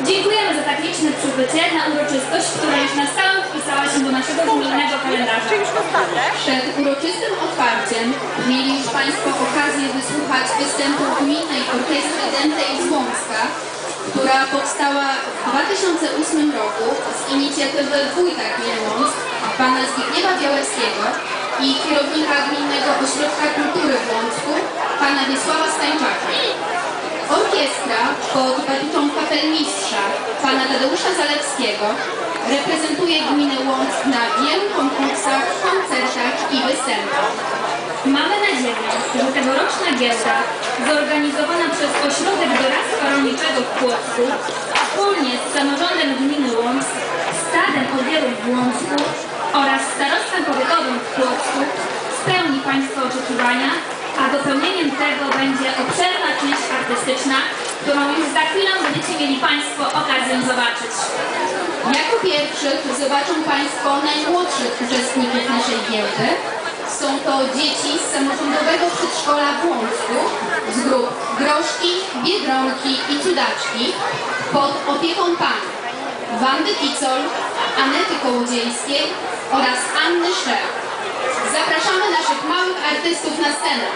Dziękujemy za tak liczne przybycie na uroczystość, która już na stałe wpisała się do naszego gminnego kalendarza. Przed uroczystym otwarciem mieli już Państwo okazję wysłuchać występu Gminnej Orkiestry Dętej z Łącka, która powstała w 2008 roku z inicjatywy wójta gminy Łąck, pana Zbigniewa Białeckiego i kierownika Gminnego Ośrodka Kultury w Łącku, pana Wiesława Stańczaka. Orkiestra pod batutą kapelmistrza pana Tadeusza Zalewskiego reprezentuje gminę Łąck na wielu konkursach, koncertach i występach. Mamy nadzieję, że tegoroczna giełda, zorganizowana przez Ośrodek Doradztwa Rolniczego w Płocku, wspólnie z samorządem gminy Łąck, Stadem Oddziałów w Łącku oraz Starostwem Powiatowym w Płocku spełni Państwa oczekiwania, a dopełnieniem tego będzie obszerna część artystyczna, którą już za chwilę będziecie mieli Państwo okazję zobaczyć. Jako pierwszych zobaczą Państwo najmłodszych uczestników naszej giełdy. Są to dzieci z samorządowego przedszkola w Łącku z grup Groszki, Biedronki i Cudaczki pod opieką pań Wandy Picol, Anety Kołodziejskiej oraz Anny Szer. Zapraszamy naszych małych artystów na scenę.